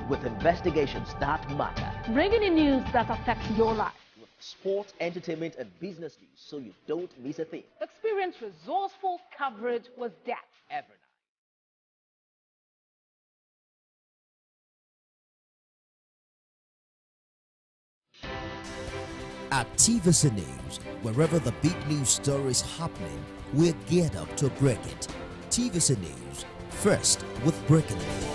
with investigations that matter. Bringing in news that affects your life. With sports, entertainment, and business news, so you don't miss a thing. Experience resourceful coverage with depth Every night. At TVC News, wherever the big news story is happening, we're geared up to break it. TVC News, first with breaking news.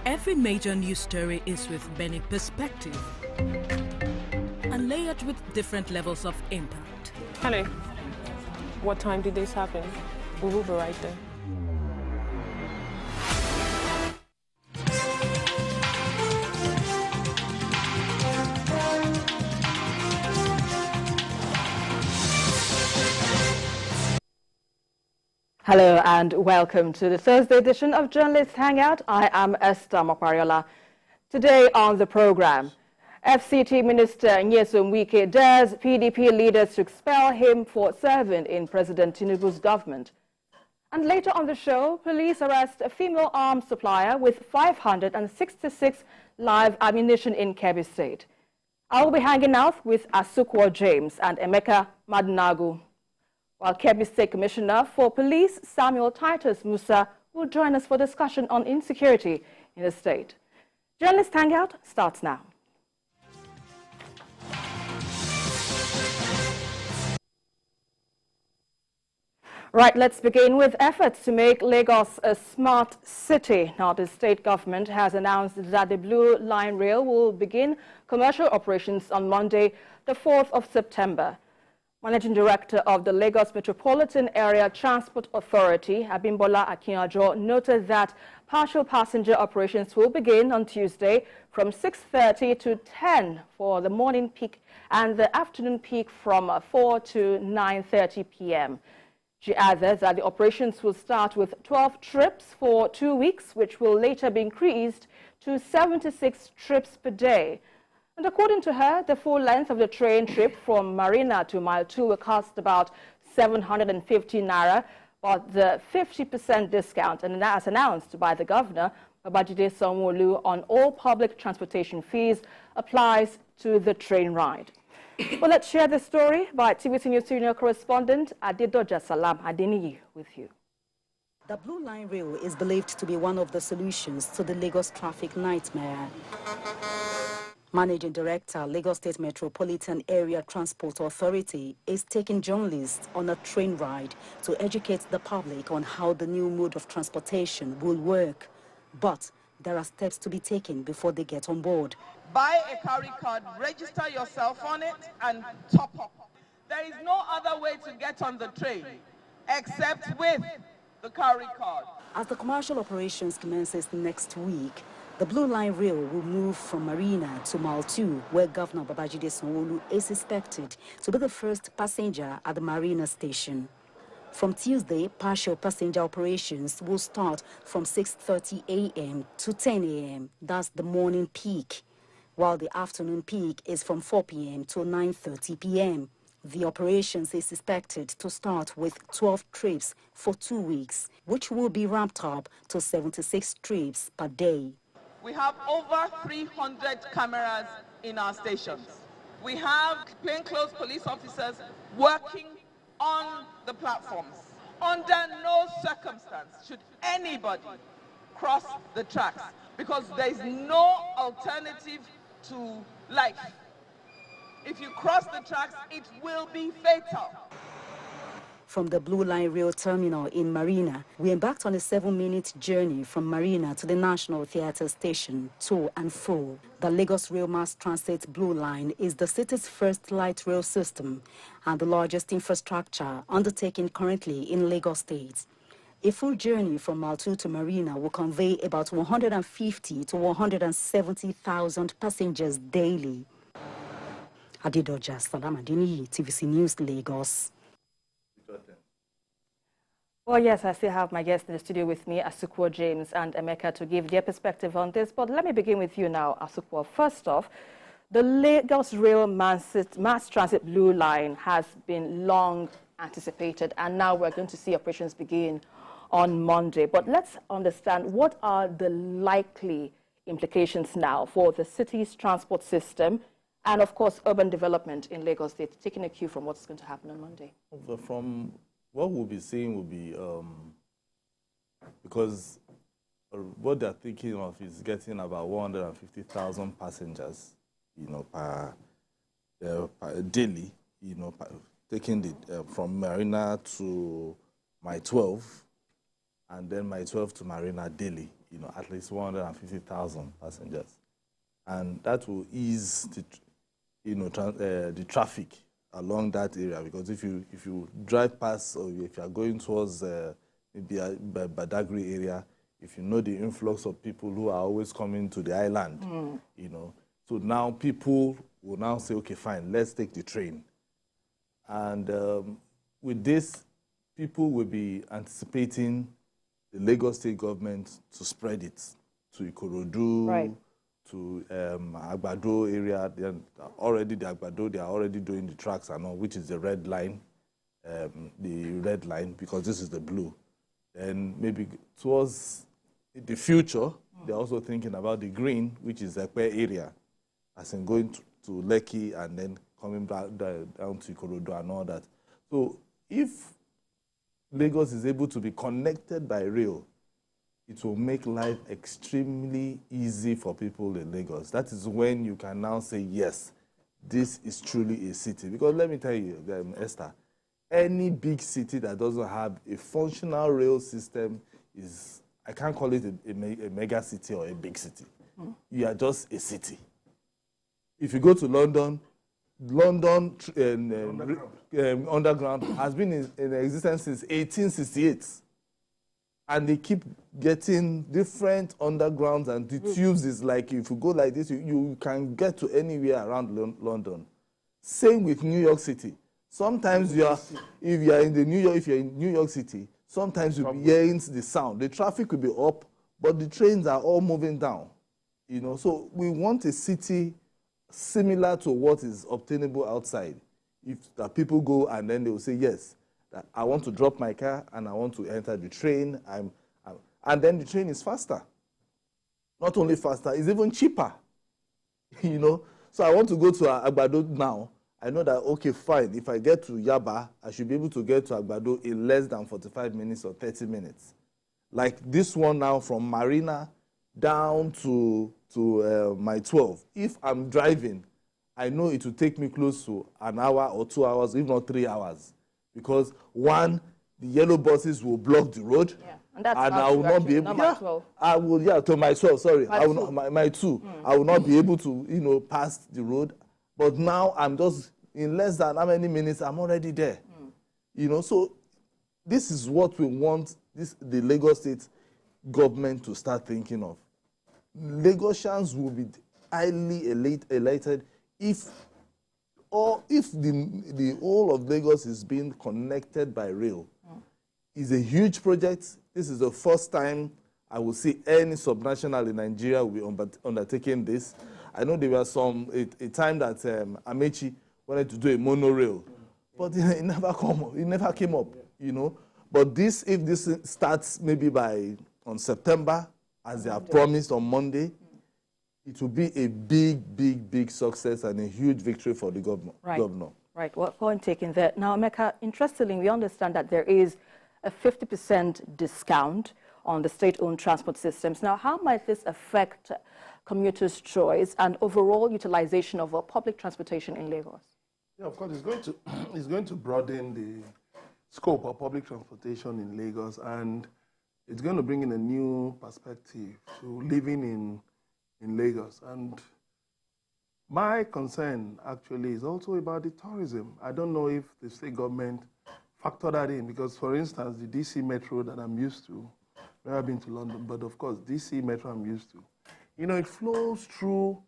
Every major news story is with many perspective and layered with different levels of impact. Hello. What time did this happen? We will be right there. Hello and welcome to the Thursday edition of Journalist Hangout. I am Esther Mokwariola. Today on the program, FCT Minister Nyesom Wike dares PDP leaders to expel him for serving in President Tinubu's government. And later on the show, police arrest a female arms supplier with 566 live ammunition in Kebbi State. I will be hanging out with Asukwo James and Emeka Madnagu, while Kebbi State Commissioner for Police Samuel Titus Musa will join us for discussion on insecurity in the state. Journalist Hangout starts now. Right, let's begin with efforts to make Lagos a smart city. Now, the state government has announced that the Blue Line Rail will begin commercial operations on Monday, the 4th of September. Managing Director of the Lagos Metropolitan Area Transport Authority, Abimbola Akinyajo, noted that partial passenger operations will begin on Tuesday from 6:30 to 10 for the morning peak and the afternoon peak from 4 to 9:30 p.m. She added that the operations will start with 12 trips for 2 weeks, which will later be increased to 76 trips per day. And according to her, the full length of the train trip from Marina to Mile 2 will cost about 750 naira, but the 50% discount, and as announced by the governor, Babajide Sanwo-Olu, on all public transportation fees applies to the train ride. Well, let's share the story by TVC News senior correspondent Adedoja Salam Adeniyi with you. The Blue Line Rail is believed to be one of the solutions to the Lagos traffic nightmare. Managing Director, Lagos State Metropolitan Area Transport Authority, is taking journalists on a train ride to educate the public on how the new mode of transportation will work. But there are steps to be taken before they get on board. Buy a carry card, register yourself on it, and top up. There is no other way to get on the train except with the carry card. As the commercial operations commences next week, the Blue Line Rail will move from Marina to Mile 2, where Governor Babajide Sanwo-Olu is expected to be the first passenger at the Marina station. From Tuesday, partial passenger operations will start from 6:30 a.m. to 10 a.m. That's the morning peak, while the afternoon peak is from 4 p.m. to 9:30 p.m. The operations is expected to start with 12 trips for 2 weeks, which will be ramped up to 76 trips per day. We have over 300 cameras in our stations. We have plainclothes police officers working on the platforms. Under no circumstance should anybody cross the tracks, because there is no alternative to life. If you cross the tracks, it will be fatal. From the Blue Line Rail terminal in Marina, we embarked on a 7-minute journey from Marina to the National Theatre Station, to and fro. The Lagos Rail Mass Transit Blue Line is the city's first light rail system and the largest infrastructure undertaken currently in Lagos State. A full journey from Mile 2 to Marina will convey about 150 to 170,000 passengers daily. Adedoja Salam Adeniyi, TVC News, Lagos. Well, yes, I still have my guests in the studio with me, Asukwo James and Emeka, to give their perspective on this. But let me begin with you now, Asukwo. First off, the Lagos Rail Mass Transit Blue Line has been long anticipated, and now we're going to see operations begin on Monday. But let's understand, what are the likely implications now for the city's transport system and, of course, urban development in Lagos State, taking a cue from what's going to happen on Monday? From what we'll be seeing will be, because what they're thinking of is getting about 150,000 passengers, per daily, taking the from Marina to my 12, and then my 12 to Marina daily, at least 150,000 passengers, and that will ease the traffic along that area, because if you drive past, or if you are going towards maybe Badagry area, if you know the influx of people who are always coming to the island, so now people will now say, okay, fine, let's take the train. And with this, people will be anticipating the Lagos State government to spread it to Ikorodu, right, to Agbado area. Already the Agbado, they are already doing the tracks and all, which is the red line, because this is the blue. And maybe towards the future, they're also thinking about the green, which is the Ekpe area, as in going to Lekki and then coming back down to Ikorodu and all that. So if Lagos is able to be connected by rail, it will make life extremely easy for people in Lagos. That is when you can now say, yes, this is truly a city. Because let me tell you, Esther, any big city that doesn't have a functional rail system is, I can't call it a mega city or a big city. You are just a city. If you go to London Underground has been in existence since 1868. And they keep getting different undergrounds, and the tubes is like, if you go like this, you can get to anywhere around London. Same with New York City. Sometimes if you're in New York City, sometimes you'll be hearing the sound. The traffic will be up, but the trains are all moving down. So we want a city similar to what is obtainable outside. If the people go and then they will say, yes, that I want to drop my car and I want to enter the train, and then the train is faster. Not only faster, it's even cheaper. So I want to go to Agbado now. I know that, okay, fine, if I get to Yaba, I should be able to get to Agbado in less than 45 minutes or 30 minutes. Like this one now, from Marina down to my 12. If I'm driving, I know it will take me close to an hour or 2 hours, if not 3 hours. Because one, the yellow buses will block the road. Yeah. And I will not be able to my 12, sorry. My 2. I will not be able to, pass the road. But now I'm just, in less than how many minutes, I'm already there. So this is what we want the Lagos State government to start thinking of. Lagosians will be highly elated if the whole of Lagos is being connected by rail. It's a huge project. This is the first time I will see any subnational in Nigeria will be undertaking this. I know there was a time that Amechi wanted to do a monorail, but it never came up, But if this starts maybe on September, as they have promised on Monday, it will be a big success and a huge victory for the governor. Right, well, point taken there. Now, Emeka, interestingly, we understand that there is a 50% discount on the state-owned transport systems. Now, how might this affect commuters' choice and overall utilization of public transportation in Lagos? Yeah, of course, it's going to broaden the scope of public transportation in Lagos, and it's going to bring in a new perspective to living in Lagos. And my concern actually is also about the tourism. I don't know if the state government factor that in, because for instance, the DC Metro that I'm used to, I've never been to London, but of course, DC Metro I'm used to. It flows through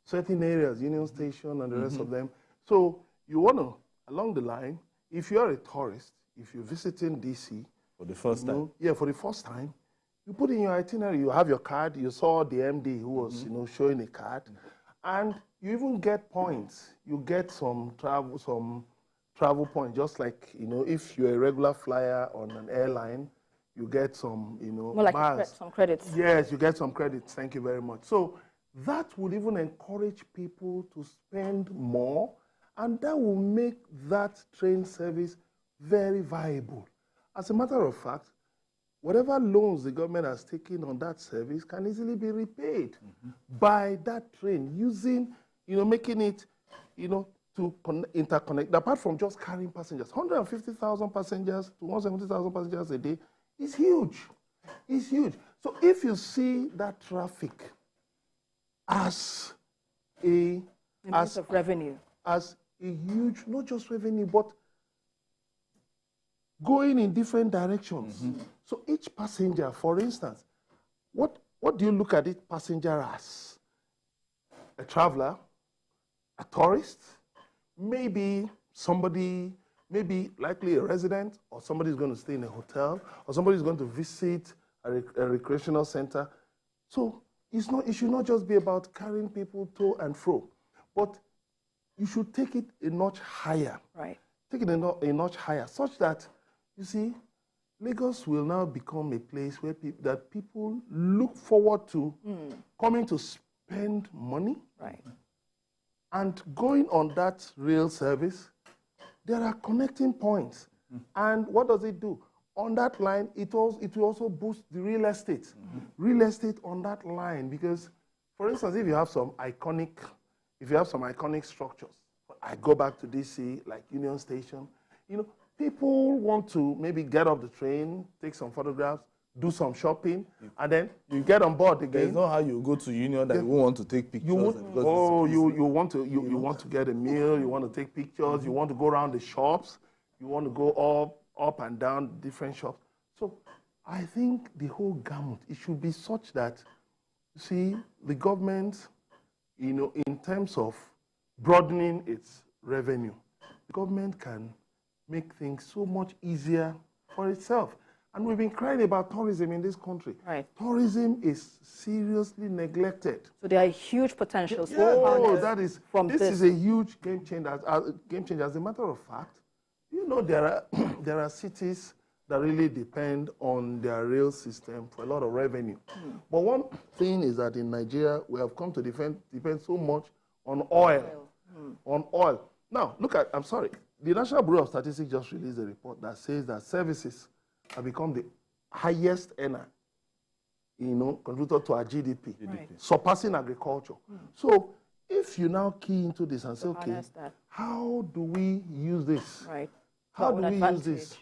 certain areas, Union Station and the rest of them. So you want to, along the line, if you're a tourist, if you're visiting DC, for the first time? Yeah, for the first time. You put in your itinerary, you have your card, you saw the MD who was, showing a card, and you even get points. You get some travel points, just like, if you're a regular flyer on an airline, you get some, you know, more like bars. some credits. Yes, you get some credits. Thank you very much. So that will even encourage people to spend more, and that will make that train service very viable. As a matter of fact, whatever loans the government has taken on that service can easily be repaid by that train using, you know, making it, you know, to interconnect. Apart from just carrying passengers, 150,000 passengers to 170,000 passengers a day is huge. It's huge. So if you see that traffic as a means of revenue, as a huge, not just revenue, but going in different directions. So each passenger, for instance, what do you look at each passenger as? A traveler, a tourist, maybe somebody, maybe likely a resident, or somebody is going to stay in a hotel, or somebody is going to visit a recreational center. So it should not just be about carrying people to and fro, but you should take it a notch higher. Right. Take it a notch higher, such that, you see, Lagos will now become a place where that people look forward to coming to spend money. Right. And going on that rail service, there are connecting points. And what does it do? On that line, it will also boost the real estate. Real estate on that line, because, for instance, if you have some iconic structures, I go back to DC, like Union Station, you know, people want to maybe get off the train, take some photographs, do some shopping, and then you get on board again. There's not how you go to Union that you won't want to take pictures. You want to get a meal, you want to take pictures, you want to go around the shops, you want to go up and down different shops. So I think the whole gamut, it should be such that, you see, the government, you know, in terms of broadening its revenue, the government can make things so much easier for itself. And we've been crying about tourism in this country. Right. Tourism is seriously neglected. So there are huge potentials. This is a huge game changer. As a matter of fact, you know, there are cities that really depend on their rail system for a lot of revenue. But one thing is that in Nigeria, we have come to depend so much on oil. On oil. Now, look at, I'm sorry, the National Bureau of Statistics just released a report that says that services have become the highest earner, you know, contributor to our GDP, surpassing agriculture. So if you now key into this and say, okay, how do we use this? Right. How do we use this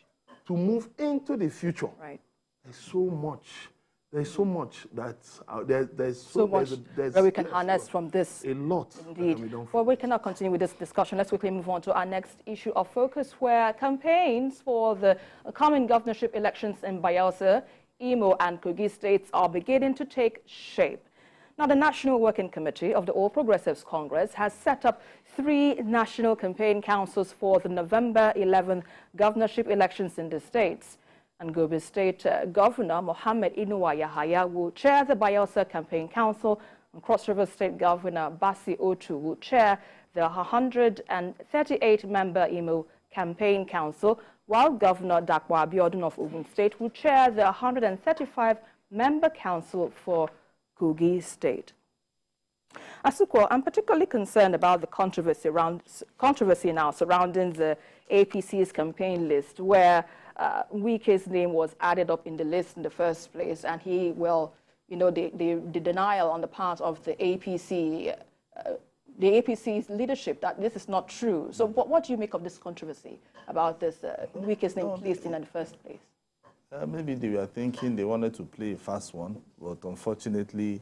to move into the future? Right. There's so much. There's so much that there's so much that we can harness from this. A lot. Indeed. Well, we cannot continue with this discussion. Let's quickly move on to our next issue of focus, where campaigns for the coming governorship elections in Bayelsa, Imo, and Kogi states are beginning to take shape. Now, the National Working Committee of the All Progressives Congress has set up 3 national campaign councils for the November 11 governorship elections in the states. And Kebbi State Governor Mohammed Inuwa Yahaya will chair the Bayelsa Campaign Council, and Cross River State Governor Basi Otu will chair the 138-member Imo Campaign Council, while Governor Dakwa Abiodun of Ogun State will chair the 135-member council for Kogi State. Asuko, I'm particularly concerned about the controversy now surrounding the APC's campaign list, where Wike's name was added up in the list in the first place, and he, well, you know, the denial on the part of the APC, the APC's leadership that this is not true. So what do you make of this controversy about this Wike's name placed in the first place? Maybe they were thinking they wanted to play a fast one, but unfortunately,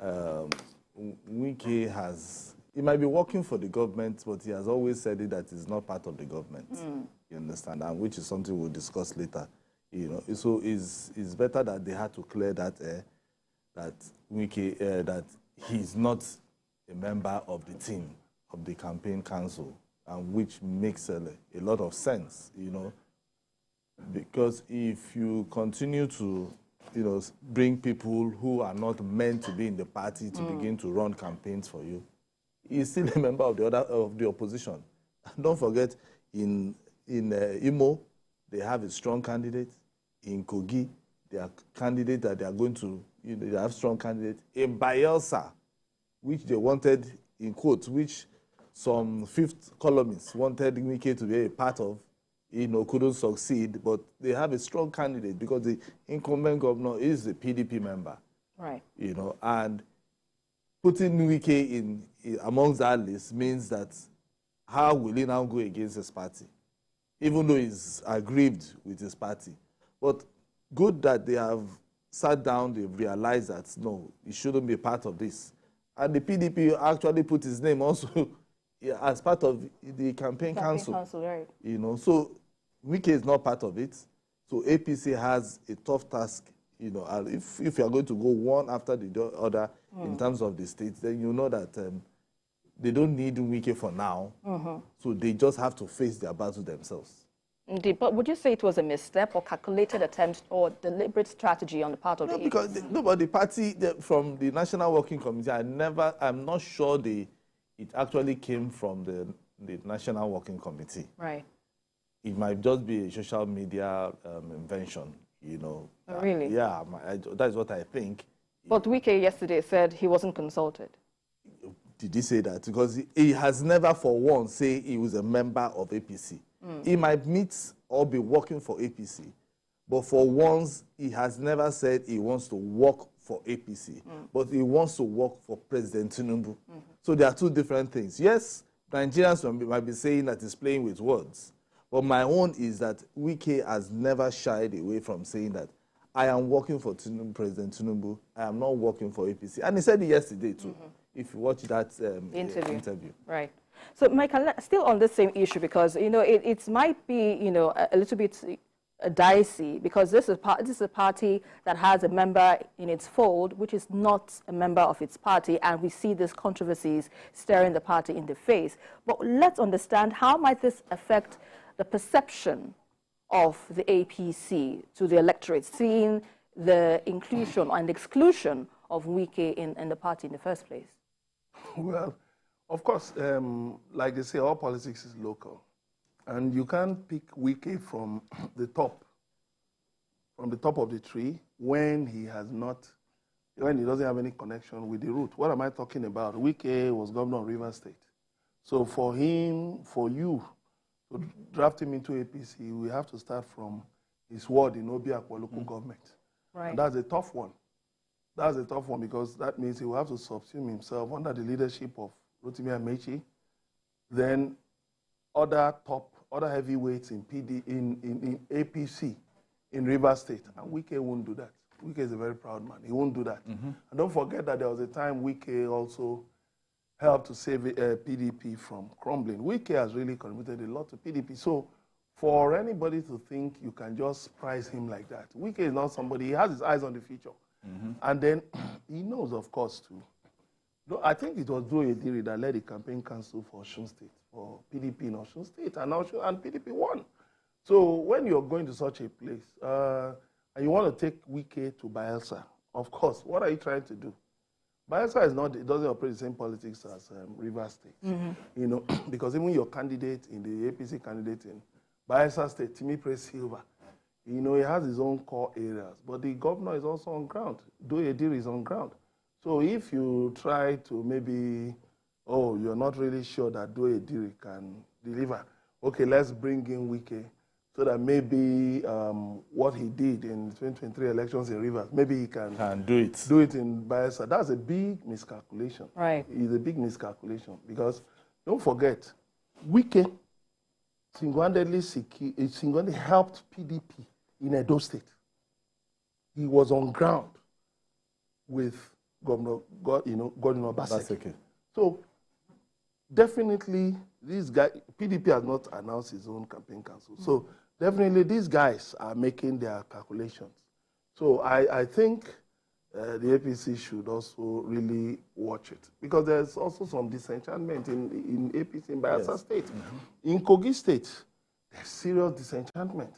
Wike has, he might be working for the government, but he has always said it that he's not part of the government. You understand? And which is something we'll discuss later. You know, so it's better that they had to clear that that Wike that he's not a member of the team of the campaign council, and which makes a lot of sense. You know, because if you continue to, you know, bring people who are not meant to be in the party to begin to run campaigns for you, he's still a member of the opposition. And don't forget, in Imo, they have a strong candidate. In Kogi, they are candidates that they are going to, they have strong candidates. In Bayelsa, which they wanted, in quotes, which some fifth columnists wanted Wike to be a part of, couldn't succeed, but they have a strong candidate because the incumbent governor is a PDP member. Right. And putting Wike in amongst that list means that how will he now go against his party, even though he's aggrieved with his party? But good that they have sat down, they've realized that, no, he shouldn't be part of this. And the PDP actually put his name also as part of the campaign council. Right. So Wike is not part of it. So APC has a tough task, and if you are going to go one after the other in terms of the states, then you know that they don't need Wike for now. So they just have to face their battle themselves. Indeed, but would you say it was a misstep or calculated attempt or deliberate strategy on the part of the because the party from the National Working Committee, I'm not sure it actually came from the National Working Committee. Right. It might just be a social media invention, Oh, really? Yeah, that's what I think. But Wike yesterday said he wasn't consulted. Did he say that? Because he has never for once said he was a member of APC. He might meet or be working for APC, but for once, he has never said he wants to work for APC, but he wants to work for President Tinubu. So there are two different things. Yes, Nigerians might be saying that he's playing with words, but my own is that Wike has never shied away from saying that I am working for President Tinubu, I am not working for APC. And he said it yesterday too, if you watch that interview. Right. So, Michael, still on the same issue, because, it might be, a little bit dicey, because this is a party that has a member in its fold, which is not a member of its party, and we see these controversies staring the party in the face. But let's understand, how might this affect the perception of the APC to the electorate, seeing the inclusion and exclusion of Wike in the party in the first place? Well, of course, like they say, all politics is local. And you can't pick Wike from the top of the tree when he doesn't have any connection with the root. What am I talking about? Wike was governor of Rivers State. So for you to draft him into APC, we have to start from his ward in Obiakwa local government. Right. And that's a tough one. That's a tough one because that means he will have to subsume himself under the leadership of Rotimi Amechi, then other heavyweights in APC in Rivers State, and Wike won't do that. Wike is a very proud man. He won't do that. And don't forget that there was a time Wike also helped to save PDP from crumbling. Wike has really contributed a lot to PDP. So for anybody to think you can just prize him like that, Wike is not somebody, he has his eyes on the future. And then he knows, of course, too. I think it was Doe Ediri that led the campaign council for Osun State, for PDP in Osun State, and PDP won. So when you're going to such a place, and you want to take Wike to Bayelsa, of course, what are you trying to do? Bayelsa it doesn't operate the same politics as Rivers State, because even your candidate in the APC candidate in Bayelsa State, Timi Praise Silva, he has his own core areas, but the governor is also on ground. Doe Ediri is on ground. So if you try to maybe, you're not really sure that Doe Ediri can deliver, okay, let's bring in Wike so that maybe what he did in 2023 elections in Rivers, maybe he can do it in Bayelsa. That's a big miscalculation. Right. It's a big miscalculation because don't forget, Wike single-handedly helped PDP in Edo State. He was on ground with Governor Obaseki. So definitely this guy, PDP has not announced his own campaign council. So definitely these guys are making their calculations. So I think the APC should also really watch it because there's also some disenchantment in APC in Bayelsa State. In Kogi State, there's serious disenchantment.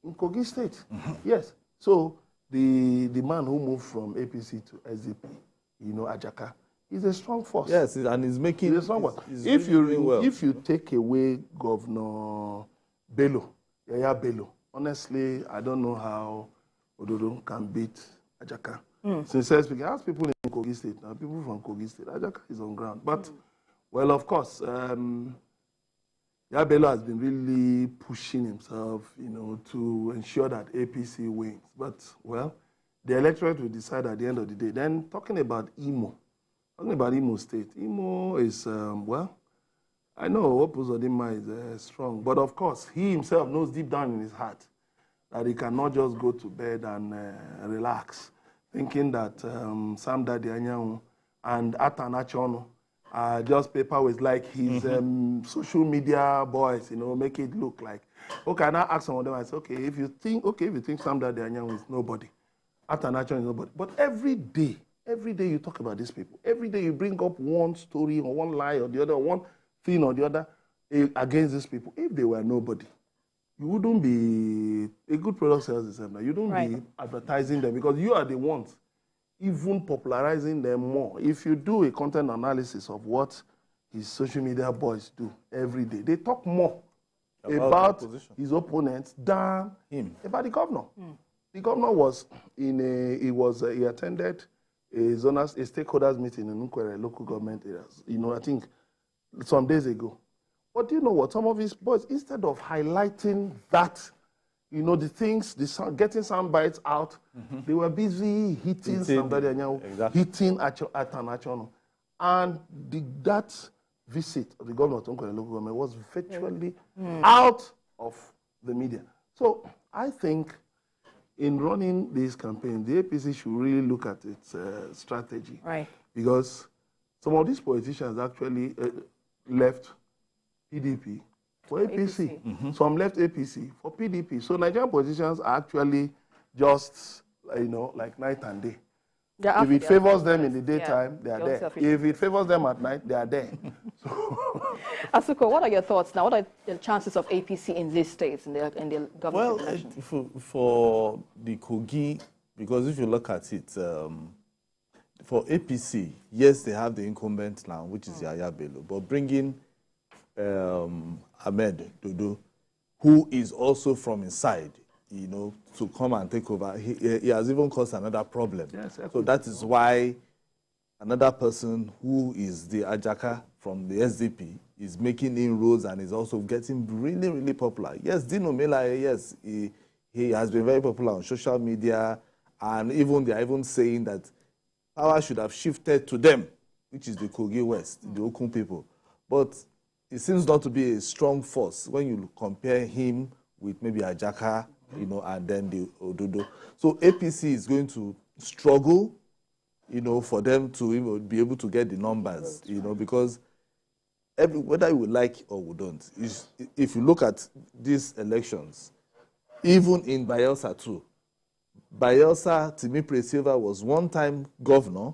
In Kogi State, yes. So the man who moved from APC to SDP, Ajaka, is a strong force. Yes, and he's making. He's a strong force. If you take away Governor Bello, Yaya Bello, honestly, I don't know how Ododo can beat Ajaka. Sincerely speaking, ask people in Kogi State. Now, people from Kogi State, Ajaka is on ground. But, well, of course, Yabelo has been really pushing himself, to ensure that APC wins. But, well, the electorate will decide at the end of the day. Then, talking about Imo State. Imo is, well, I know Opuzodima is strong, but of course, he himself knows deep down in his heart that he cannot just go to bed and relax, thinking that Sam Dadi Anyanwu and Atan Achono are just paperweights like his social media boys, make it look like. Okay, I now ask some of them, I say, okay, if you think Sam Dadi Anyanwu is nobody, Atan Achono is nobody, but every day you talk about these people. Every day you bring up one story or one lie or the other, one thing or the other against these people. If they were nobody, you wouldn't be a good product sales designer. You don't be advertising them because you are the ones even popularizing them more. If you do a content analysis of what his social media boys do every day, they talk more about his opponents than him, about the governor. The governor was he attended a stakeholders meeting in Nkwere local government areas, I think some days ago. But do you know what? Some of his boys, instead of highlighting that, the things, getting some bites out, they were busy hitting somebody, hitting Atan. And that visit of the governor of Nkwere local government was virtually out of the media. So I think in running this campaign, the APC should really look at its strategy. Right. Because some of these politicians actually left PDP for APC. Some left APC for PDP. So Nigerian politicians are actually just, like night and day. If it favors them in the daytime, they are there. If it favors them at night, they are there. Asuko, what are your thoughts now? What are the chances of APC in these states, in the government elections? For the Kogi, because if you look at it, for APC, yes, they have the incumbent now, which is Yaya Bello, but bringing Ahmed Dodo, who is also from inside, to come and take over, he has even caused another problem. Yes, so that is why another person who is the Ajaka from the SDP is making inroads and is also getting really, really popular. Yes, Dino Mela, yes, he has been very popular on social media, and even they are even saying that power should have shifted to them, which is the Kogi West, the Okun people. But it seems not to be a strong force when you compare him with maybe Ajaka, and then the Ododo. So APC is going to struggle, for them to be able to get the numbers, because whether you would like or we don't, if you look at these elections, even in Bayelsa too, Bayelsa, Timipre Silva was one-time governor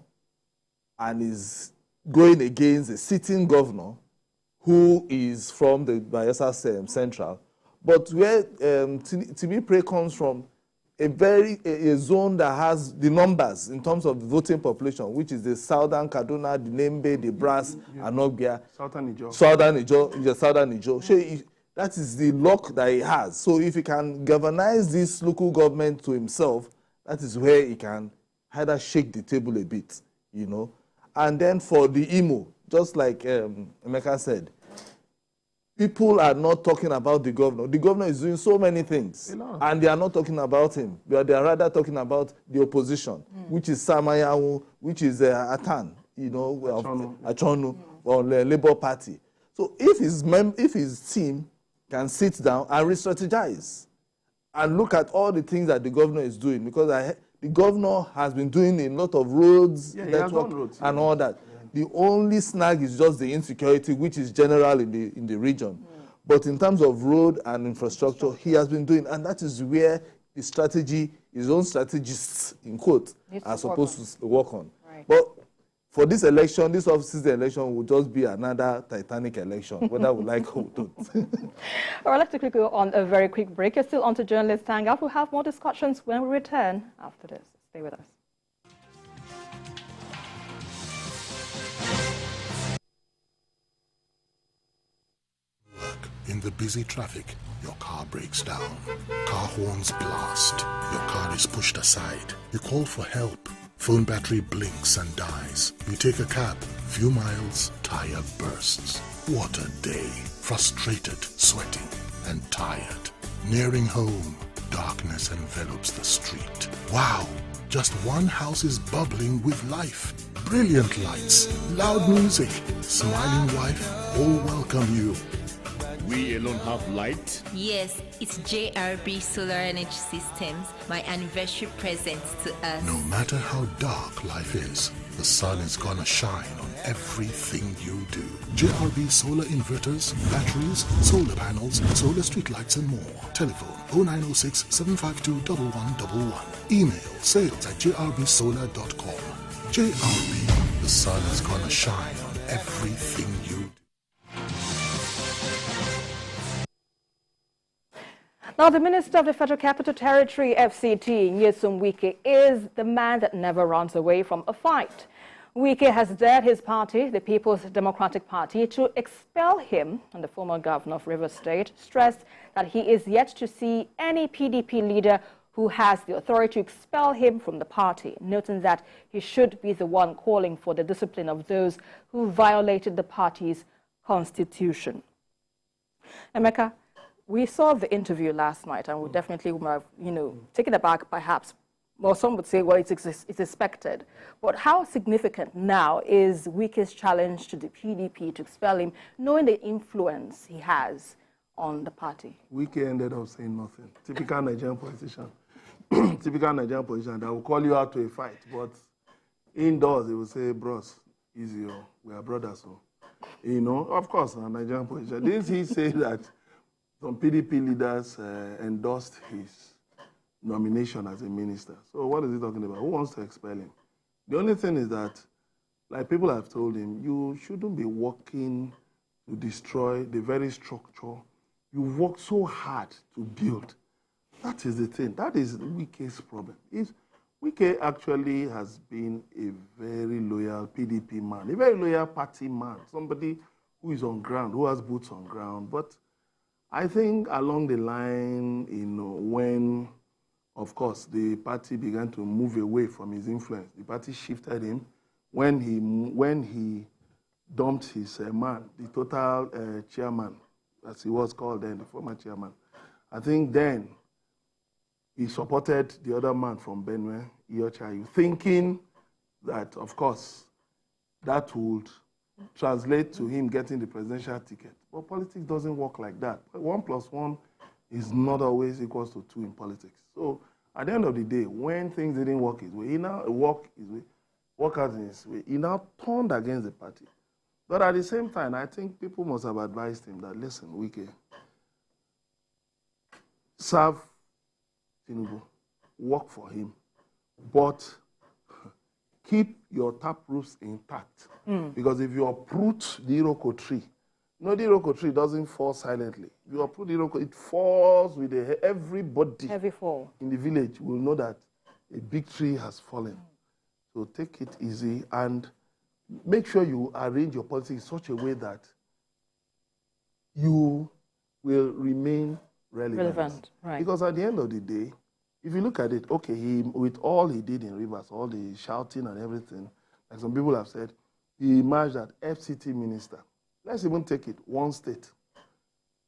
and is going against a sitting governor who is from the Bayelsa Central. But where Timipre comes from, a zone that has the numbers in terms of the voting population, which is the Southern Kaduna, the Nembe, the Brass, and Ogbia. Southern Ijo. So that is the luck that he has. So if he can galvanize this local government to himself, that is where he can either shake the table a bit, And then for the Imo, just like Emeka said, people are not talking about the governor. The governor is doing so many things, and they are not talking about him. But they are rather talking about the opposition, which is Samayawu, which is Atan, Achonu, or the Labour Party. So if his team can sit down and re-strategize and look at all the things that the governor is doing, because the governor has been doing a lot of roads, network, and all that. The only snag is just the insecurity, which is general in the region. But in terms of road and infrastructure, he has been doing, and that is where the strategy, his own strategists, in quote, are supposed to work on. Right. But for this election, this off-season election will just be another Titanic election, whether we like or don't. All right, let's quickly go on a very quick break. You're still on to Journalist Hangout. We'll have more discussions when we return after this. Stay with us. In the the busy traffic, your car breaks down. Car horns blast. Your car is pushed aside. You call for help. Phone battery blinks and dies. You take a cab. Few miles, tire bursts. What a day. Frustrated, sweating, and tired. Nearing home, darkness envelops the street. Wow! Just one house is bubbling with life. Brilliant lights, loud music, smiling wife, all welcome you. We alone have light? Yes, it's JRB Solar Energy Systems, my anniversary present to us. No matter how dark life is, the sun is gonna shine on everything you do. JRB solar inverters, batteries, solar panels, solar street lights and more. Telephone 0906 752 1111. Email sales@jrbsolar.com. JRB, the sun is gonna shine on everything you do. Now, the Minister of the Federal Capital Territory, FCT, Nyesom Wike, is the man that never runs away from a fight. Wike has dared his party, the People's Democratic Party, to expel him, and the former governor of Rivers State stressed that he is yet to see any PDP leader who has the authority to expel him from the party, noting that he should be the one calling for the discipline of those who violated the party's constitution. Emeka, we saw the interview last night, and we definitely would have, taken it back perhaps. Well, some would say, well, it's expected. But how significant now is Wike's challenge to the PDP to expel him, knowing the influence he has on the party? Wike ended up saying nothing. Typical Nigerian politician. Typical Nigerian politician that will call you out to a fight, but indoors, they will say, bros, easy, we are brothers. Of course, a Nigerian politician. Didn't he say that some PDP leaders endorsed his nomination as a minister? So what is he talking about? Who wants to expel him? The only thing is that, like people have told him, you shouldn't be working to destroy the very structure you worked so hard to build. That is the thing. That is Wike's problem. Wike actually has been a very loyal PDP man, a very loyal party man, somebody who is on ground, who has boots on ground. But I think along the line, when, of course, the party began to move away from his influence, the party shifted him. When he dumped his man, the total chairman, as he was called then, the former chairman, I think then he supported the other man from Benue, Iyochayu, thinking that, of course, that would translate to him getting the presidential ticket. But politics doesn't work like that. 1 + 1 is not always equals to 2 in politics. So at the end of the day, when things didn't work his way, he now work out in his way. He now turned against the party. But at the same time, I think people must have advised him that, listen, Wike, serve Tinubu, work for him, but keep your tap roofs intact. Because if you uproot the Iroko tree, the Iroko tree doesn't fall silently. If you uproot the Iroko, it falls with everybody. Heavy fall. In the village will know that a big tree has fallen. So take it easy and make sure you arrange your policy in such a way that you will remain relevant. Right. Because at the end of the day, if you look at it, okay, with all he did in Rivers, all the shouting and everything, like some people have said, he emerged as FCT minister. Let's even take it, one state.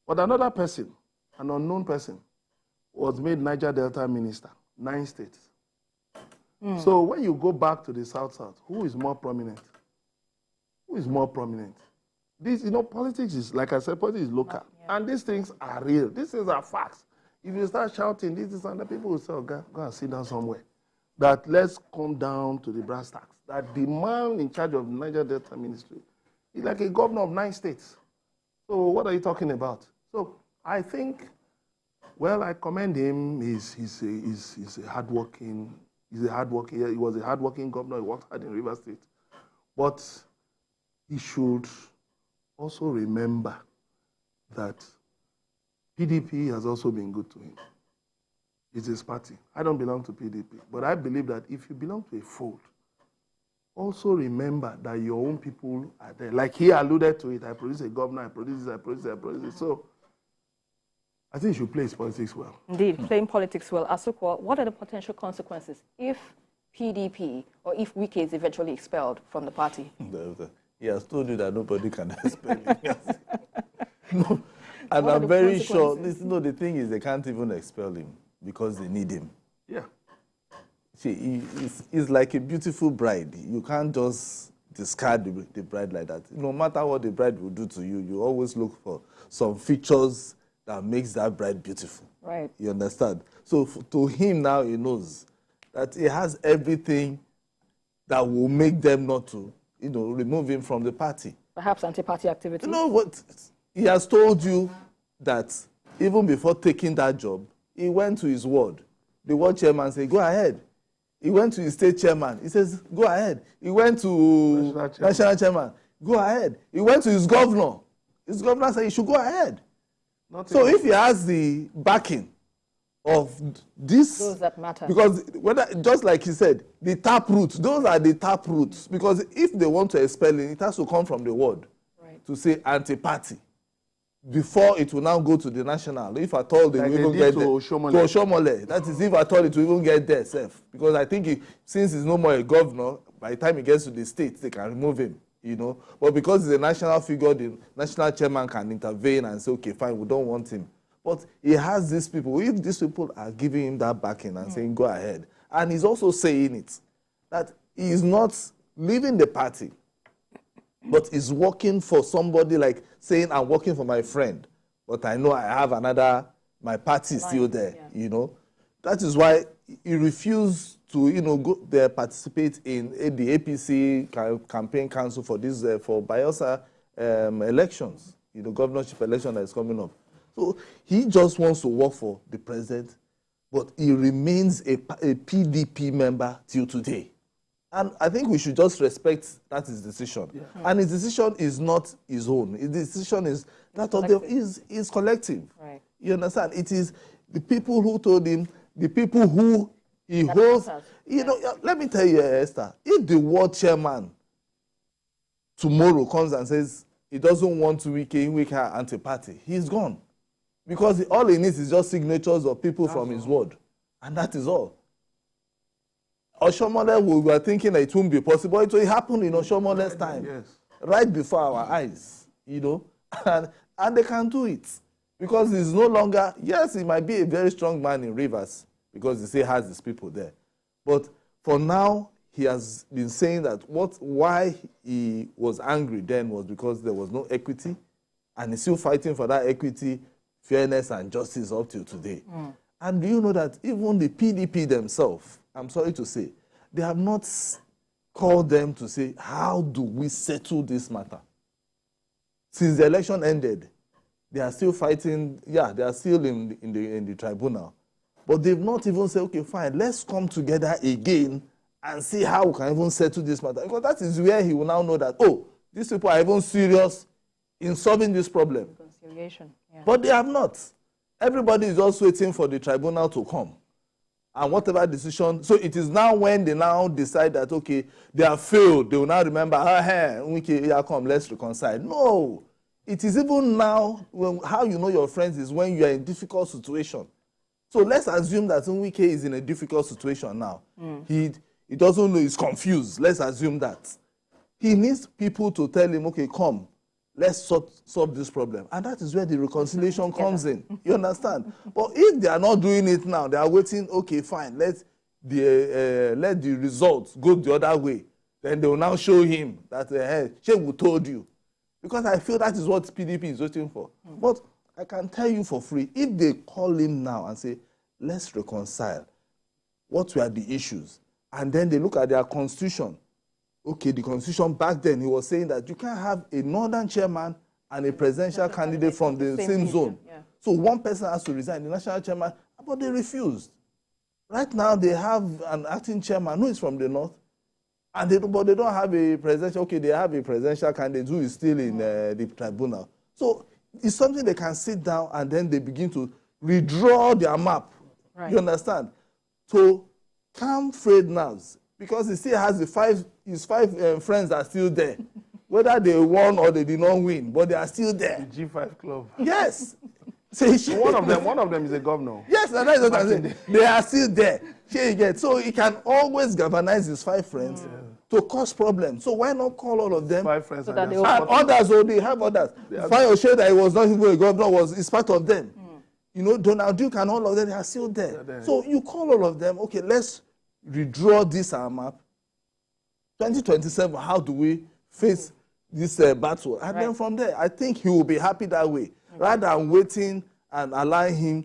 But another person, an unknown person, was made Niger Delta minister, 9 states. So when you go back to the South-South, who is more prominent? Who is more prominent? This, politics is, like I said, politics is local. Yeah. And these things are real. These things are facts. If you start shouting, this is and the people will say, oh, go and sit down somewhere. That let's come down to the brass tacks. That the man in charge of Niger Delta Ministry is like a governor of 9 states. So what are you talking about? So I think, well, I commend him. He's a hardworking. He was a hardworking governor. He worked hard in Rivers State. But he should also remember that PDP has also been good to him. It's his party. I don't belong to PDP. But I believe that if you belong to a fold, also remember that your own people are there. Like he alluded to it, I produce a governor, I produce this, I produce this, I produce this. So I think he should play his politics well. Indeed, playing politics well. Asukwa, what are the potential consequences if PDP or if Wike is eventually expelled from the party? He has told you that nobody can expel him. No, and I'm very sure. No, the thing is they can't even expel him because they need him. Yeah. See, he's like a beautiful bride. You can't just discard the bride like that. No matter what the bride will do to you, you always look for some features that makes that bride beautiful. Right. You understand? So to him now, he knows that he has everything that will make them not to, remove him from the party. Perhaps anti-party activity. You know what? He has told you that even before taking that job, he went to his ward. The ward chairman said, go ahead. He went to his state chairman. He says, go ahead. He went to national chairman. Go ahead. He went to his governor. His governor said, you should go ahead. So if he has the backing of this, those that matter, because just like he said, the tap roots, those are the tap roots. Because if they want to expel him, it has to come from the ward to say anti-party. Before it will now go to the national. If at all they will even get there. To Oshomole. That is, if at all it will even get there, safe. Because I think since he's no more a governor, by the time he gets to the state, they can remove him. But because he's a national figure, the national chairman can intervene and say, okay, fine, we don't want him. But he has these people. If these people are giving him that backing and saying, go ahead, and he's also saying it, that he is not leaving the party, but is working for somebody, like saying, I'm working for my friend, but I know I have my party is still there, That is why he refused to, go there, participate in the APC campaign council for this, for Bayelsa elections, governorship election that is coming up. So he just wants to work for the president, but he remains a PDP member till today. And I think we should just respect that his decision. Yeah. And his decision is not his own. His decision is that of is collective. Right. You understand? It is the people who told him, the people who he holds. Let me tell you, Esther, if the ward chairman tomorrow comes and says he doesn't want to Wike anti-party, he's gone. Because all he needs is just signatures of people from his ward. And that is all. Oshomole, we were thinking that it won't be possible. It will happen in Oshomole's time. Yes. Right before our eyes, And they can do it. Because he's no longer, yes, he might be a very strong man in Rivers, because he still has his people there. But for now, he has been saying that why he was angry then was because there was no equity, and he's still fighting for that equity, fairness, and justice up till today. And do you know that even the PDP themselves, I'm sorry to say, they have not called them to say, how do we settle this matter? Since the election ended, they are still fighting, they are still in the tribunal. But they've not even said, okay, fine, let's come together again and see how we can even settle this matter. Because that is where he will now know that, these people are even serious in solving this problem. Reconciliation. Yeah. But they have not. Everybody is just waiting for the tribunal to come. And whatever decision, so it is now when they now decide that, okay, they have failed, they will now remember, come, let's reconcile. No. It is even now, how you know your friends is when you are in a difficult situation. So let's assume that Wike is in a difficult situation now. He doesn't know, he's confused. Let's assume that. He needs people to tell him, okay, come, let's solve this problem. And that is where the reconciliation comes in. You understand? But if they are not doing it now, they are waiting, okay, fine, let the results go the other way. Then they will now show him that, hey, Shehu told you. Because I feel that is what PDP is waiting for. But I can tell you for free, if they call him now and say, let's reconcile, what were the issues? And then they look at their constitution. Okay, the constitution back then, he was saying that you can't have a northern chairman and a presidential candidate from the same zone. Yeah. So one person has to resign, the national chairman, but they refused. Right now, they have an acting chairman who is from the north, but they don't have a presidential, they have a presidential candidate who is still in the tribunal. So it's something they can sit down and then they begin to redraw their map. Right. You understand? So calm frayed nerves, because he still has his five friends are still there. Whether they won or they did not win, but they are still there. The G5 club. Yes. One of them is a governor. Yes, and that's what I'm saying. They are still there. So he can always galvanize his 5 friends to cause problems. So why not call all of them? 5 friends. So and others, they have others. Fire Oshe that he was not even a governor is part of them. You know, Donald Duke and all of them, they are still there. So you call all of them, okay, let's redraw this map. 2027, how do we face this battle? And then from there, I think he will be happy that way. Rather than waiting and allowing him,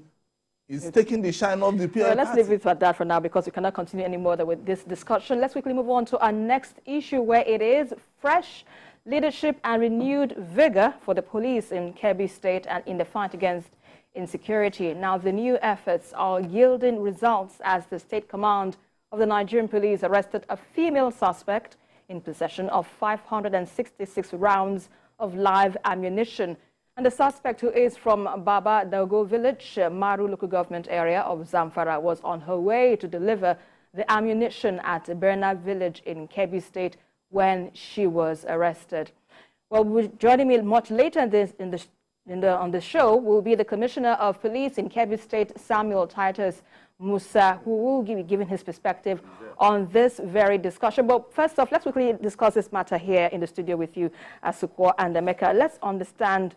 he's taking the shine off the PL. Well, let's leave it at that for now because we cannot continue anymore with this discussion. Let's quickly move on to our next issue where it is fresh leadership and renewed vigor for the police in Kebbi State and in the fight against insecurity. Now, the new efforts are yielding results as the State Command of the Nigerian Police arrested a female suspect in possession of 566 rounds of live ammunition. And the suspect, who is from Baba Dago village, Maru local government area of Zamfara, was on her way to deliver the ammunition at Berna village in Kebbi State when she was arrested. Well, joining me much later on the show will be the Commissioner of Police in Kebbi State, Samuel Titus Musa, who will be giving his perspective on this very discussion. But first off, let's quickly discuss this matter here in the studio with you, Asukwo and Emeka. Let's understand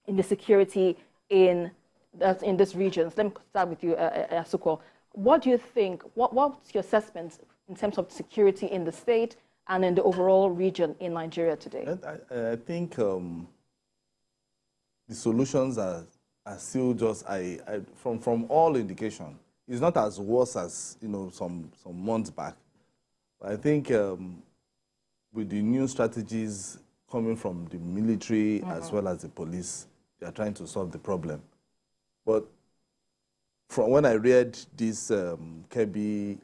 in the security in this region. Let me start with you, Asukwo. What do you think, what's your assessment in terms of security in the state and in the overall region in Nigeria today? I think the solutions are still just, from all indication, it's not as worse as, some months back. But I think with the new strategies coming from the military as well as the police, they are trying to solve the problem. But from when I read this Kebbi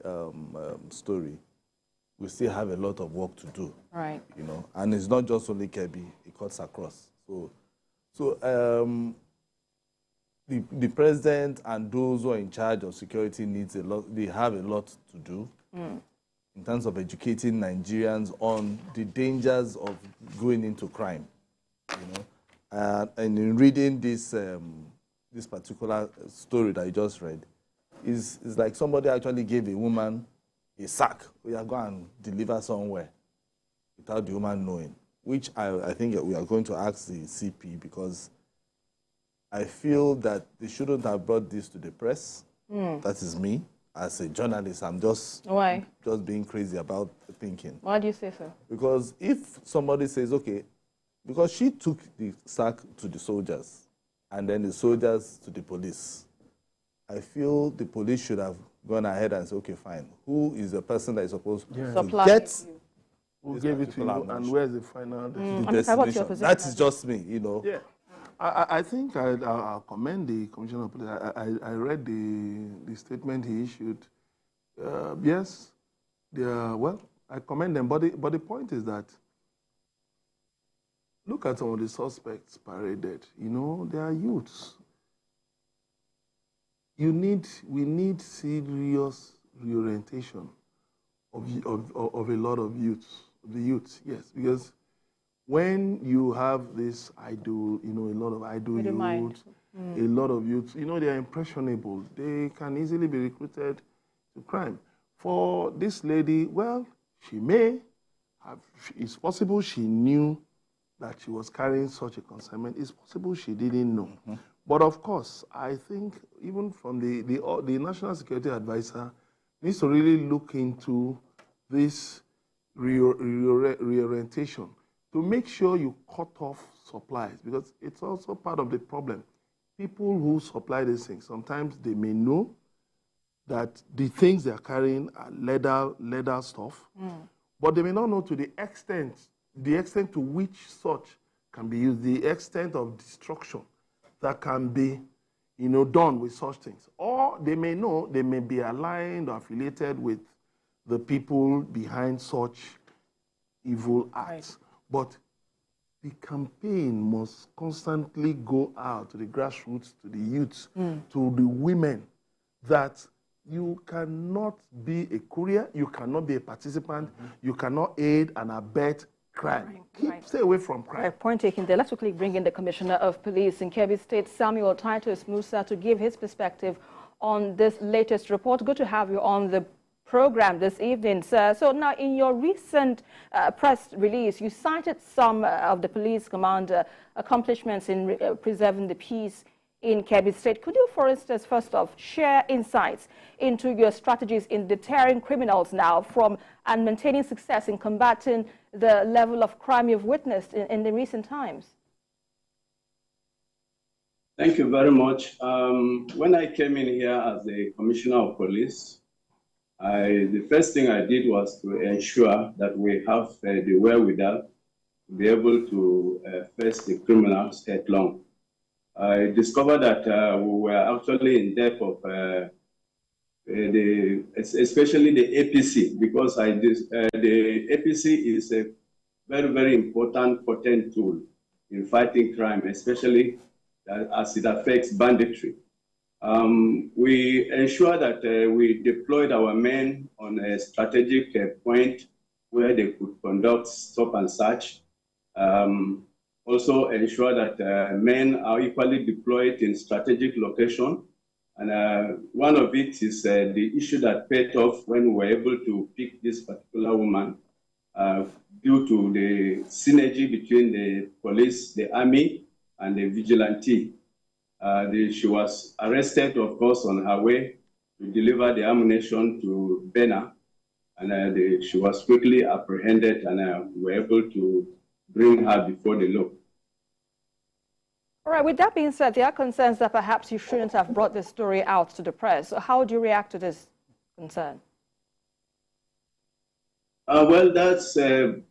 story, we still have a lot of work to do. Right. And it's not just only Kebbi, it cuts across. So the president and those who are in charge of security they have a lot to do in terms of educating Nigerians on the dangers of going into crime. And in reading this particular story that I just read, it's like somebody actually gave a woman a sack. We are going to deliver somewhere without the woman knowing, which I think we are going to ask the CP, because I feel that they shouldn't have brought this to the press. That is me. As a journalist, I'm just being crazy about thinking. Why do you say so? Because if somebody says, okay, because she took the sack to the soldiers and then the soldiers to the police, I feel the police should have gone ahead and said, okay, fine, who is the person that is supposed to get who gave it to you and where's the final destination? That is just me, Yeah. I think I'll commend the Commissioner of Police. I read the statement he issued. Yes, I commend them. But the point is that, look at some of the suspects paraded. They are youths. We need serious reorientation of a lot of youths. The youths, yes, because when you have this idol, a lot of idol youths, a lot of youths, they are impressionable. They can easily be recruited to crime. For this lady, she may have, it's possible she knew that she was carrying such a consignment. It's possible she didn't know. But of course, I think even from the National Security Advisor needs to really look into this reorientation to make sure you cut off supplies, because it's also part of the problem. People who supply these things, sometimes they may know that the things they're carrying are leather stuff, but they may not know to the extent to which such can be used, the extent of destruction that can be, done with such things. Or they may know, they may be aligned or affiliated with the people behind such evil acts. But the campaign must constantly go out to the grassroots, to the youths, to the women, that you cannot be a courier, you cannot be a participant, you cannot aid and abet crime. Stay away from crime. Right, point taken there. Let's quickly bring in the Commissioner of Police in Kebbi State, Samuel Titus Musa, to give his perspective on this latest report. Good to have you on the program this evening, sir. So now, in your recent press release, you cited some of the police commander accomplishments in preserving the peace in Kebbi State. Could you, for instance, first off, share insights into your strategies in deterring criminals now from and maintaining success in combating the level of crime you've witnessed in the recent times? Thank you very much. When I came in here as the Commissioner of Police, the first thing I did was to ensure that we have the wherewithal to be able to face the criminals headlong. I discovered that we were actually in depth of especially the APC, because the APC is a very, very important, potent tool in fighting crime, especially as it affects banditry. We ensure that we deployed our men on a strategic point where they could conduct stop and search. Also ensure that men are equally deployed in strategic location. And one of it is the issue that paid off when we were able to pick this particular woman due to the synergy between the police, the army, and the vigilante. She was arrested, of course, on her way to deliver the ammunition to Bena, and she was quickly apprehended, and we were able to bring her before the law. All right, with that being said, there are concerns that perhaps you shouldn't have brought this story out to the press. So how do you react to this concern? Well, that's a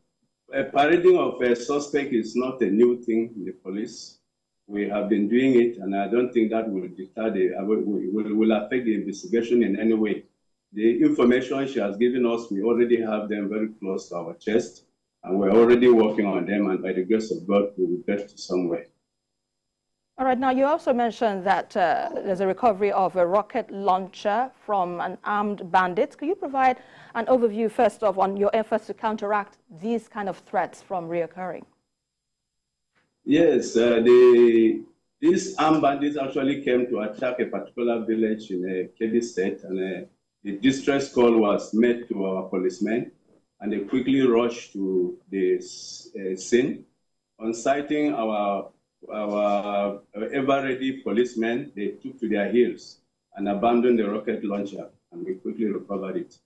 parading of a suspect is not a new thing in the police. We have been doing it, and I don't think that will deter will affect the investigation in any way. The information she has given us, we already have them very close to our chest, and we're already working on them, and by the grace of God, we will get to somewhere. All right, now you also mentioned that there's a recovery of a rocket launcher from an armed bandit. Could you provide an overview, first of, on your efforts to counteract these kind of threats from reoccurring? Yes, these armed bandits actually came to attack a particular village in Kebbi State, and the distress call was made to our policemen, and they quickly rushed to the scene. On sighting our ever-ready policemen, they took to their heels and abandoned the rocket launcher, and we quickly recovered it.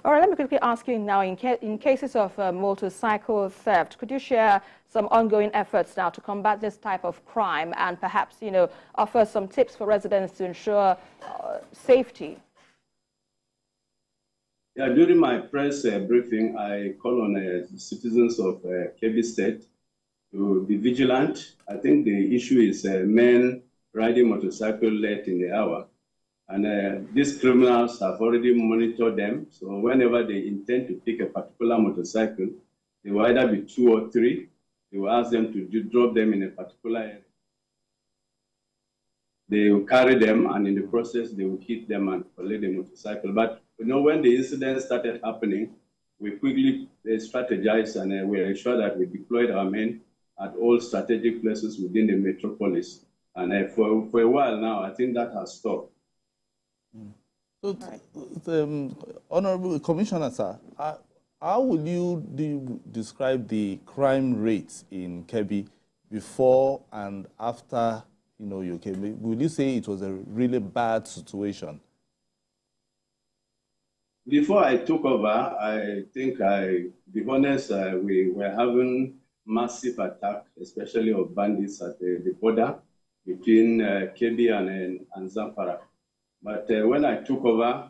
All right, let me quickly ask you now, in cases of motorcycle theft, could you share some ongoing efforts now to combat this type of crime and perhaps, offer some tips for residents to ensure safety? Yeah, during my press briefing, I call on the citizens of Kebbi State to be vigilant. I think the issue is men riding motorcycle late in the hour. And these criminals have already monitored them. So whenever they intend to pick a particular motorcycle, they will either be 2 or 3. They will ask them to drop them in a particular area. They will carry them, and in the process, they will hit them and collect the motorcycle. But when the incident started happening, we quickly strategized, and we ensured that we deployed our men at all strategic places within the metropolis. And for a while now, I think that has stopped. So, Honorable Commissioner, sir, how would you describe the crime rates in Kebbi before and after you came? Would you say it was a really bad situation? Before I took over, I think, to be honest, we were having massive attack, especially of bandits at the border between Kebbi and Zamfara. But when I took over,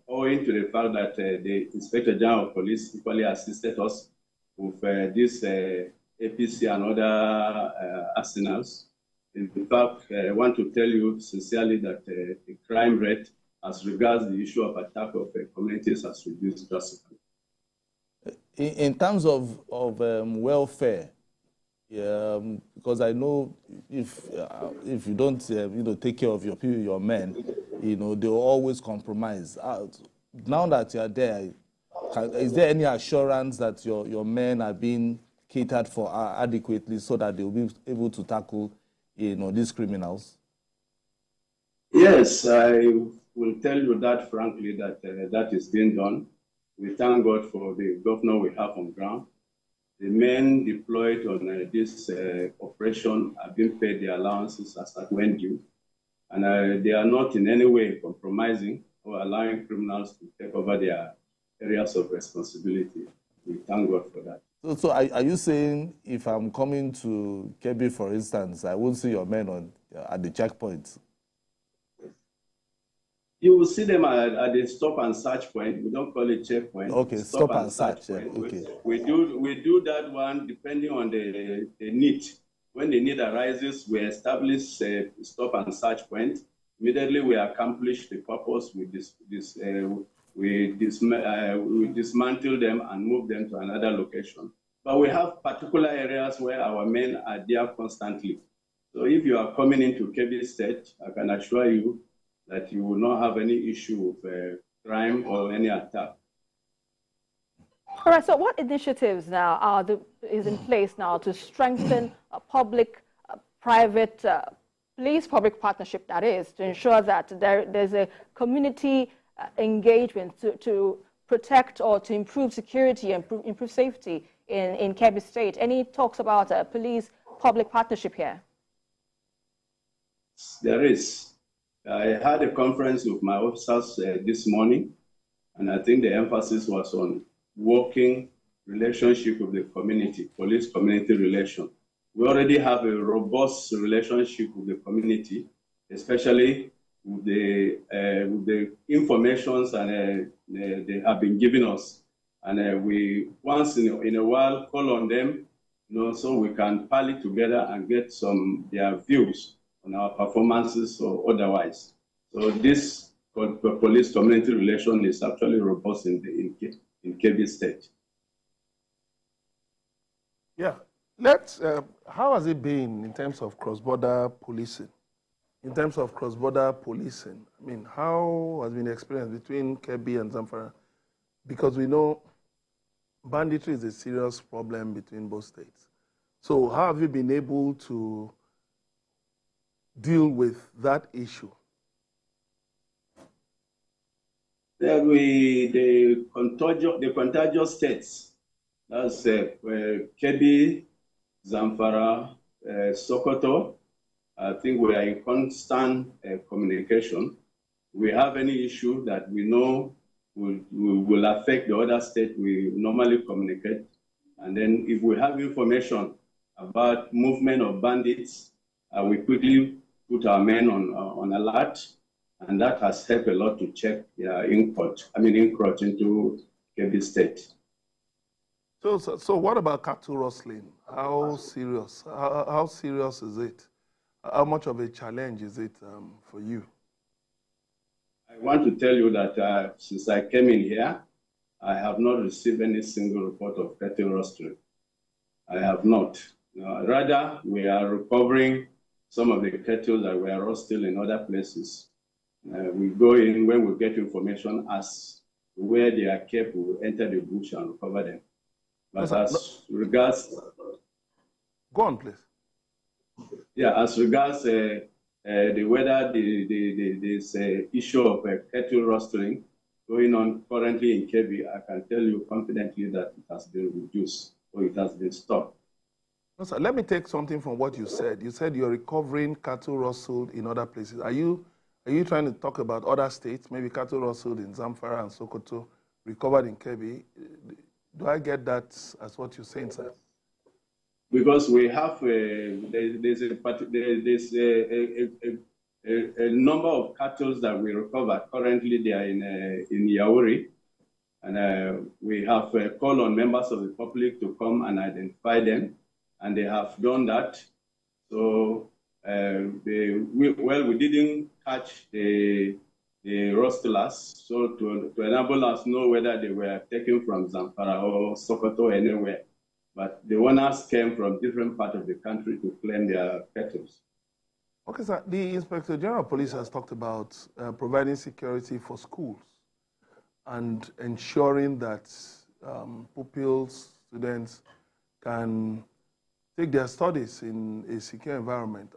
owing to the fact that the Inspector General of Police equally assisted us with this APC and other arsenals, in fact, I want to tell you sincerely that the crime rate as regards the issue of attack of communities has reduced drastically. In terms of welfare, because I know if you don't take care of your people, your men, they'll always compromise. Now that you're there, Is there any assurance that your men are being catered for adequately so that they will be able to tackle, these criminals? Yes, I will tell you that frankly that that is being done. We thank God for the governor we have on ground. The men deployed on this operation have been paid their allowances as at when due, and they are not in any way compromising or allowing criminals to take over their areas of responsibility. We thank God for that. So are you saying if I'm coming to Kebbi, for instance, I won't see your men at the checkpoints? You will see them at the stop and search point. We don't call it checkpoint. Okay, stop and search. Yeah, okay. We do that one depending on the need. When the need arises, we establish a stop and search point. Immediately we accomplish the purpose. We dismantle them and move them to another location. But we have particular areas where our men are there constantly. So if you are coming into Kebbi State, I can assure you that you will not have any issue with crime or any attack. All right, so what initiatives now is in place now to strengthen public-private police-public partnership, that is, to ensure that there's a community engagement to protect or to improve security and improve safety in Kebbi State? Any talks about police-public partnership here? There is. I had a conference with my officers this morning, and I think the emphasis was on working relationship with the community, police-community relation. We already have a robust relationship with the community, especially with the informations and they have been giving us. And we once in a while call on them, so we can pally together and get their views on our performances or otherwise. So this police-community relation is actually robust in Kebbi State. Yeah. How has it been in terms of cross-border policing? In terms of cross-border policing, I mean, how has been the experience between Kebbi and Zamfara? Because we know banditry is a serious problem between both states. So how have you been able to deal with that issue? The contagious states, that's Kebbi, Zamfara, Sokoto, I think we are in constant communication. We have any issue that we know will affect the other state, we normally communicate. And then if we have information about movement of bandits, we quickly put our men on alert, and that has helped a lot to check their encroach into Kebbi State. So what about cattle rustling? How serious is it? How much of a challenge is it for you? I want to tell you that since I came in here, I have not received any single report of cattle rustling. I have not. Rather, we are recovering some of the cattle that were rustled in other places. We go in when we get information as to where they are kept, we will enter the bush and recover them. But as regards... Go on, please. Yeah, as regards whether this issue of cattle rustling going on currently in Kebbi, I can tell you confidently that it has been reduced or it has been stopped. No, sir, let me take something from what you said. You said you're recovering cattle rustled in other places. Are you trying to talk about other states, maybe cattle rustled in Zamfara and Sokoto, recovered in Kebbi? Do I get that as what you're saying, sir? Because we have there's a number of cattle that we recover. Currently, they are in Yauri, and we have called on members of the public to come and identify them, and they have done that. So, we didn't catch the rustlers, so to enable us know whether they were taken from Zamfara or Sokoto anywhere. But the owners came from different parts of the country to claim their cattle. Okay, sir. The Inspector General of Police has talked about providing security for schools. and ensuring that pupils, students can take their studies in a secure environment.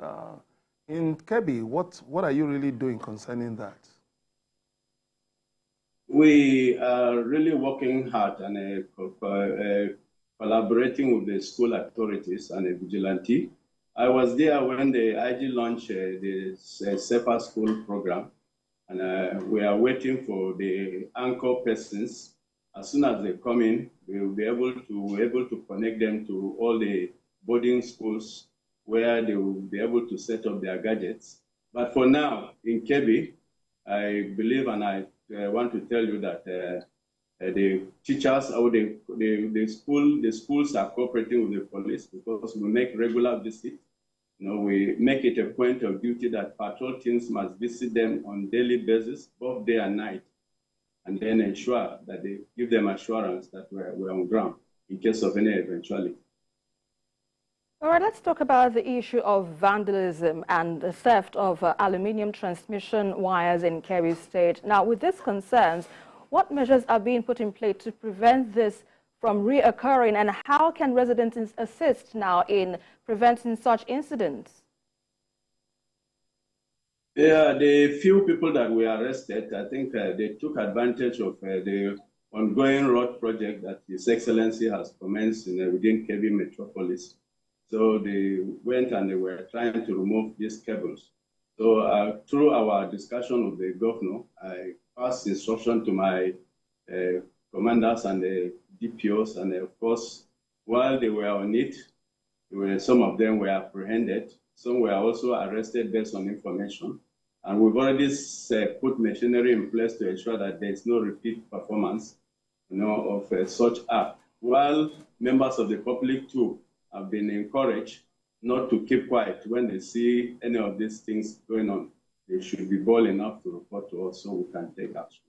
In Kebbi, what are you really doing concerning that? We are really working hard and collaborating with the school authorities and the vigilante. I was there when the IG launched the Safer School program, and we are waiting for the anchor persons. As soon as they come in, we will be able to connect them to all the boarding schools where they will be able to set up their gadgets. But for now, in Kebbi, I believe and I want to tell you that the teachers or the schools are cooperating with the police because we make regular visits. We make it a point of duty that patrol teams must visit them on daily basis, both day and night, and then ensure that they give them assurance that we're on ground in case of any eventuality. All right, let's talk about the issue of vandalism and the theft of aluminium transmission wires in Kebbi State. Now, with these concerns, what measures are being put in place to prevent this from reoccurring, and how can residents assist now in preventing such incidents? Yeah, the few people that were arrested, I think they took advantage of the ongoing road project that His Excellency has commenced within Kebbi Metropolis. So they went and they were trying to remove these cables. So through our discussion with the governor, I passed instruction to my commanders and the DPOs, and of course, while they were on it, some of them were apprehended. Some were also arrested based on information. And we've already put machinery in place to ensure that there is no repeat performance of such act. While members of the public too have been encouraged not to keep quiet when they see any of these things going on. They should be bold enough to report to us so we can take action.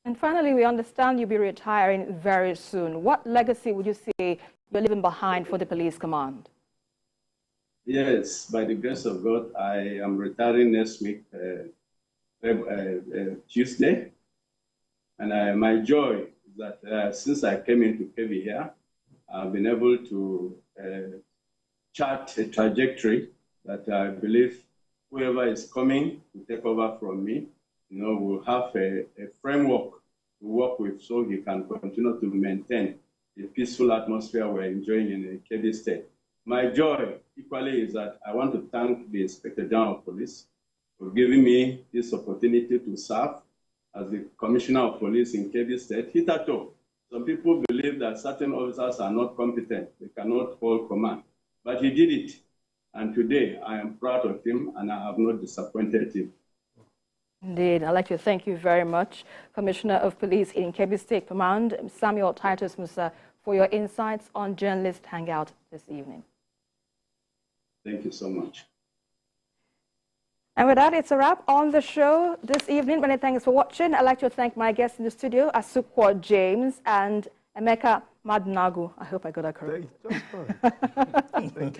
And finally, we understand you'll be retiring very soon. What legacy would you say you're leaving behind for the police command? Yes, by the grace of God, I am retiring next week, Tuesday. And my joy is that since I came into Kebbi here, I've been able to chart a trajectory that I believe whoever is coming to take over from me, will have a framework to work with so he can continue to maintain the peaceful atmosphere we're enjoying in the Kebbi State. My joy equally is that I want to thank the Inspector General of Police for giving me this opportunity to serve as the Commissioner of Police in Kebbi State. Hitherto, some people believe that certain officers are not competent, they cannot hold command. But he did it. And today, I am proud of him, and I have not disappointed him. Indeed. I'd like to thank you very much, Commissioner of Police in Kebbi State Command, Samuel Titus Musa, for your insights on Journalist Hangout this evening. Thank you so much. And with that, it's a wrap on the show this evening. Many thanks for watching. I'd like to thank my guests in the studio, Asukwa James and Emeka Madnagu. I hope I got that correct. Thank you very much.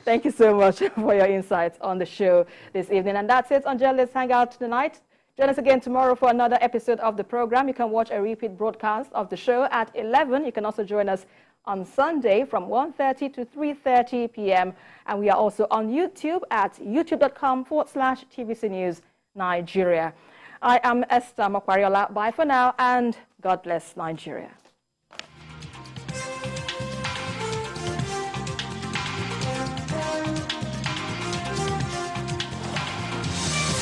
Thank you so much for your insights on the show this evening. And that's it on Journalist Hangout tonight. Join us again tomorrow for another episode of the program. You can watch a repeat broadcast of the show at 11. You can also join us on Sunday from 1:30 to 3:30 p.m. And we are also on YouTube at youtube.com/TVC News Nigeria. I am Esther Makwariola. Bye for now, and God bless Nigeria.